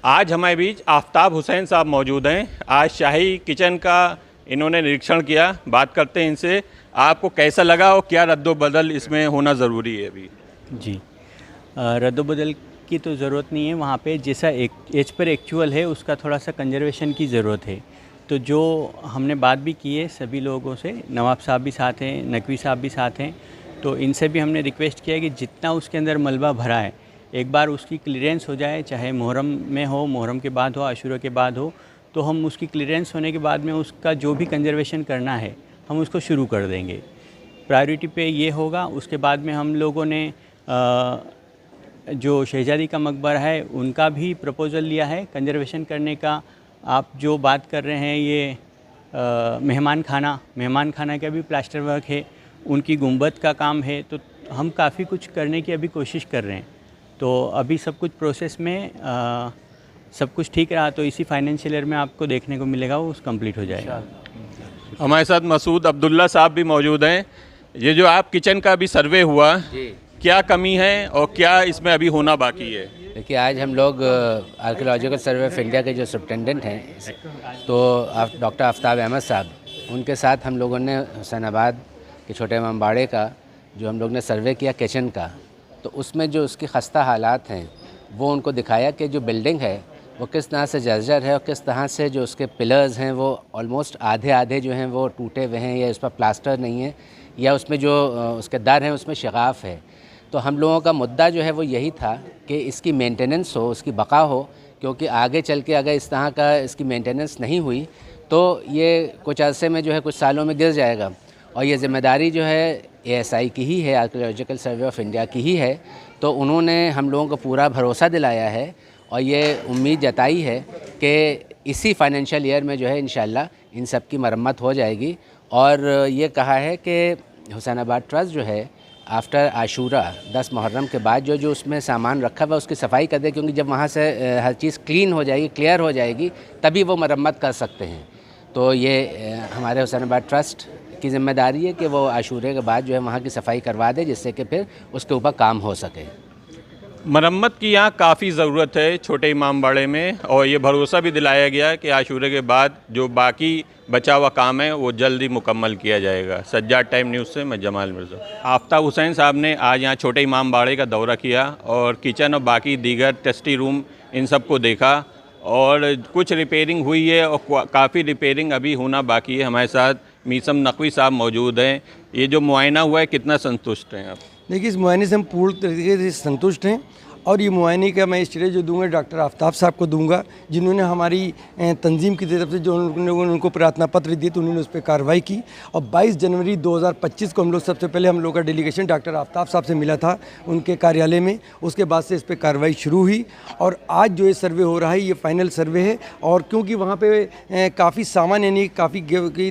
आज हमारे बीच आफ्ताब हुसैन साहब मौजूद हैं। आज शाही किचन का इन्होंने निरीक्षण किया। बात करते हैं इनसे, आपको कैसा लगा और क्या रद्दोबदल इसमें होना ज़रूरी है अभी? जी, रद्दोबदल की तो ज़रूरत नहीं है। वहाँ पे जैसा एक एज पर एक्चुअल है उसका थोड़ा सा कंजर्वेशन की ज़रूरत है। तो जो हमने बात भी की है सभी लोगों से, नवाब साहब भी साथ हैं, नकवी साहब भी साथ हैं, तो इनसे भी हमने रिक्वेस्ट किया है कि जितना उसके अंदर मलबा भरा है एक बार उसकी क्लियरेंस हो जाए, चाहे मुहर्रम में हो, मुहर्रम के बाद हो, आशूरा के बाद हो, तो हम उसकी क्लियरेंस होने के बाद में उसका जो भी कंजर्वेशन करना है हम उसको शुरू कर देंगे। प्रायोरिटी पे ये होगा। उसके बाद में हम लोगों ने जो शहजादी का मकबरा है उनका भी प्रपोज़ल लिया है कंजर्वेशन करने का। आप जो बात कर रहे हैं ये मेहमान खाना का भी प्लास्टर वर्क है, उनकी गुंबद का काम है, तो हम काफ़ी कुछ करने की अभी कोशिश कर रहे हैं। तो अभी सब कुछ प्रोसेस में सब कुछ ठीक रहा तो इसी फाइनेंशियल ईयर में आपको देखने को मिलेगा वो कंप्लीट हो जाएगा। हमारे साथ मसूद अब्दुल्ला साहब भी मौजूद हैं। ये जो आप किचन का भी सर्वे हुआ, क्या कमी है और क्या इसमें अभी होना बाकी है? देखिए, आज हम लोग आर्कियोलॉजिकल सर्वे ऑफ इंडिया के जो सुप्रिटेंडेंट हैं तो डॉक्टर आफ्ताब अहमद साहब, उनके साथ हम लोगों ने हुसैनाबाद के छोटे इमामबाड़े का जो हम लोग ने सर्वे किया किचन का, तो उसमें जो उसकी खस्ता हालात हैं वो उनको दिखाया कि जो बिल्डिंग है वो किस तरह से जर्जर है और किस तरह से जो उसके पिलर्स हैं वो ऑलमोस्ट आधे जो हैं वो टूटे हुए हैं, या उस पर प्लास्टर नहीं है, या उसमें जो उसके दर हैं उसमें शगाफ है। तो हम लोगों का मुद्दा जो है वो यही था कि इसकी मेंटेनेंस हो, उसकी बका हो, क्योंकि आगे चल के अगर इस तरह का इसकी मेंटेनेंस नहीं हुई तो ये कुछ अरसे में जो है कुछ सालों में गिर जाएगा। और ये ज़िम्मेदारी जो है ASI की ही है, आर्कियोलॉजिकल सर्वे ऑफ इंडिया की ही है। तो उन्होंने हम लोगों को पूरा भरोसा दिलाया है और ये उम्मीद जताई है कि इसी फाइनेंशियल ईयर में जो है इंशाल्लाह इन सब की मरम्मत हो जाएगी। और ये कहा है कि हुसैनाबाद ट्रस्ट जो है आफ्टर आशूरा 10 मुहर्रम के बाद जो उसमें सामान रखा हुआ उसकी सफाई कर दे, क्योंकि जब वहाँ से हर चीज़ क्लीन हो जाएगी, क्लियर हो जाएगी, तभी वो मरम्मत कर सकते हैं। तो ये हमारे हुसैनाबाद ट्रस्ट की ज़िम्मेदारी है कि वो आशूरे के बाद जो है वहाँ की सफाई करवा दे, जिससे कि फिर उसके ऊपर काम हो सके। मरम्मत की यहाँ काफ़ी ज़रूरत है छोटे इमामबाड़े में, और ये भरोसा भी दिलाया गया कि आशूरे के बाद जो बाकी बचा हुआ काम है वो जल्दी मुकम्मल किया जाएगा। सज्जाद टाइम न्यूज़ से मैं जमाल मिर्ज़ा। आफ्ताब हुसैन साहब ने आज यहाँ छोटे इमामबाड़े का दौरा किया और किचन और बाकी दीगर टेस्टी रूम इन सब को देखा, और कुछ रिपेयरिंग हुई है और काफ़ी रिपेयरिंग अभी होना बाकी है। हमारे साथ मीसम नकवी साहब मौजूद हैं। ये जो मुआयना हुआ है, कितना संतुष्ट हैं आप? देखिए, इस मुआयने से हम पूर्ण तरीके से संतुष्ट हैं, और ये मुआयने का मैं श्रेय जो दूंगा डॉक्टर आफ्ताब साहब को दूंगा, जिन्होंने हमारी तंजीम की तरफ से जो उनको प्रार्थना पत्र दिए तो उन्होंने उस पर कार्रवाई की। और 22 जनवरी 2025 को हम लोग सबसे पहले हम लोग का डेलीगेशन डॉक्टर आफ्ताब साहब से मिला था उनके कार्यालय में। उसके बाद से इस पर कार्रवाई शुरू हुई और आज जो ये सर्वे हो रहा है ये फाइनल सर्वे है। और क्योंकि वहाँ पर काफ़ी सामान, यानी काफ़ी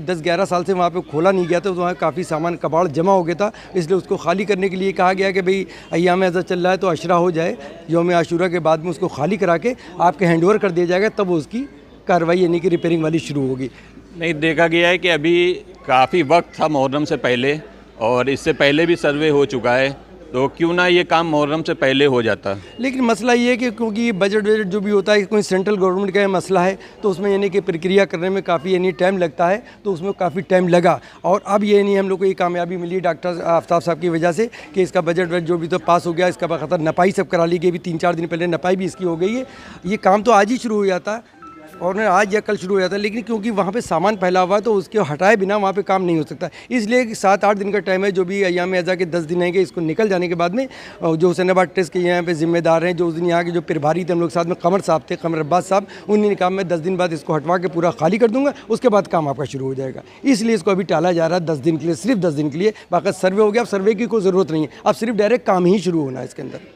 10-11 साल से वहाँ पर खोला नहीं गया था, तो वहाँ काफ़ी सामान कबाड़ जमा हो गया था, इसलिए उसको खाली करने के लिए कहा गया कि भाई अय्याम अज़ा चल रहा है तो अशरा हो जाए, यौम आशूरा के बाद में उसको खाली करा के आपके हैंडओवर कर दिया जाएगा, तब उसकी कार्रवाई यानी कि रिपेयरिंग वाली शुरू होगी। नहीं, देखा गया है कि अभी काफ़ी वक्त था मुहर्रम से पहले, और इससे पहले भी सर्वे हो चुका है, तो क्यों ना ये काम मुहर्रम से पहले हो जाता। लेकिन मसला ये है कि क्योंकि बजट जो भी होता है, कोई सेंट्रल गवर्नमेंट का मसला है, तो उसमें यानी कि प्रक्रिया करने में काफ़ी यानी टाइम लगता है, तो उसमें काफ़ी टाइम लगा। और अब ये नहीं, हम लोग को ये कामयाबी मिली डॉक्टर आफ्ताब साहब की वजह से कि इसका बजट जो भी तो पास हो गया, इसका बखतर नपाई सब करा ली गई, भी 3-4 दिन पहले नपाई भी इसकी हो गई है। ये काम तो आज ही शुरू हो जाता है और आज या कल शुरू हो जाता है, लेकिन क्योंकि वहाँ पे सामान फैला हुआ है तो उसके हटाए बिना वहाँ पे काम नहीं हो सकता। इसलिए 7-8 दिन का टाइम है, जो भी अय्याम अज़ा के 10 दिन आएंगे, इसको निकल जाने के बाद में जो हुसैनाबाद ट्रस्ट के यहाँ पे जिम्मेदार हैं, जो उस दिन यहाँ के जो प्रभारी थे हम लोग साथ में कमर साहब थे, कमर अब्बास साहब, उन्होंने कहा मैं 10 दिन बाद इसको हटवा के पूरा खाली कर दूँगा, उसके बाद काम आपका शुरू हो जाएगा। इसलिए इसको अभी टाला जा रहा है 10 दिन के लिए, सिर्फ 10 दिन के लिए। बाकी सर्वे हो गया, अब सर्वे की कोई ज़रूरत नहीं है, अब सिर्फ डायरेक्ट काम ही शुरू होना है इसके अंदर।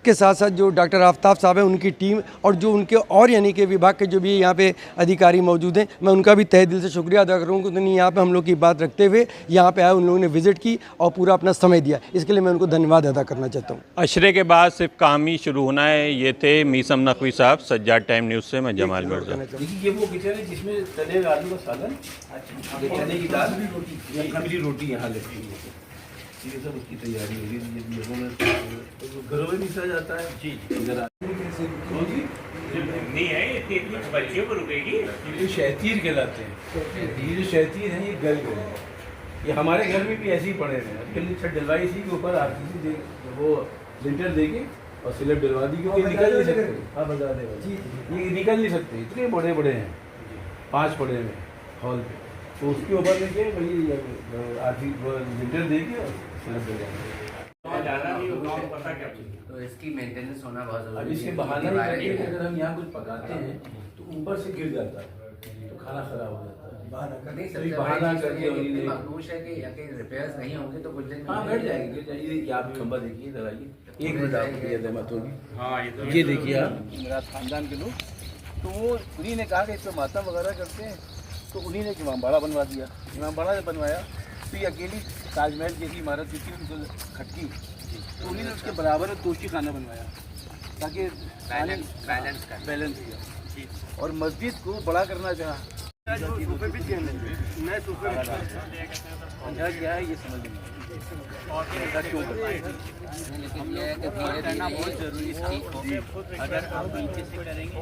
के साथ साथ जो डॉक्टर आफ्ताब साहब हैं, उनकी टीम और जो उनके और यानी कि विभाग के जो भी यहाँ पे अधिकारी मौजूद हैं, मैं उनका भी तहे दिल से शुक्रिया अदा करूँगा। उन्होंने यहाँ पे हम लोग की बात रखते हुए यहाँ पे आए, उन लोगों ने विजिट की और पूरा अपना समय दिया, इसके लिए मैं उनको धन्यवाद अदा करना चाहता हूँ। अशरे के बाद सिर्फ काम ही शुरू होना है। ये थे मीसम नकवी साहब, सज्जाद टाइम न्यूज़ से मैं जमाल मिर्ज़ा। ये वो किचन है जिसमें तले आलू का सालन, चने की दाल, रोटी यहाँ लगती है, ये सब उसकी तैयारी होगी। घरों में मिसा जाता है जी। नहीं है इतनी बच्चियों को रुकेगी। ये शहतीर कहलाते हैं। ये जो शहतीर हैं ये गल गए हैं। ये हमारे घर में भी ऐसे ही पड़े हैं। अकेली छत डलवाई इसी के ऊपर आती थी, वो लिंटर देके और स्लैब डलवा दी, क्योंकि निकल नहीं सकते। हाँ बता दें, ये निकल नहीं सकते, इतने बड़े बड़े हैं, 5 पड़े हैं हॉल पे। तो उसके ऊपर में क्या वही आधी लिंटर देके और स्लैब डलवा दी। तो इसकी मेंटेनेंस होना बहुत अब ज़रूरी इसके है। बहाना ये है कि अगर हम यहाँ कुछ पकाते हैं तो ऊपर से गिर जाता है, तो खाना खराब हो जाता है। नहीं, तो सबसे ये बड़ी बहाना चीज़ तो करके ये और इतनी ये मखदूश है कि अगर रिपेयर्स नहीं होंगे तो कुछ दिन में हाँ बैठ जाएगी, गिर जाएगी। ये आप खंबा देखिए इधर आइए, 1 मिनट आपको ये रहमत होगी। ये देखिए आप, मेरा खानदान के लोग, तो वो उन्हीं ने कहा कि इस पर मातम वगैरह करते हैं, तो उन्हीं ने इमामबाड़ा बनवा दिया। इमामबाड़ा जब बनवाया तो ये अकेली ताजमहल जैसी इमारत जो थी उनको खटकी, तो उन्हीं ने उसके बराबर में तोशी खाना बनवाया ताकि बैलेंस किया, और मस्जिद को बड़ा करना चाहा। सोफे भी नए सोफे क्या है ये समझ नहीं आता क्यों लेकिन ये है कि धीरे-धीरे बहुत ज़रूरी है। अगर आप नीचे से करेंगे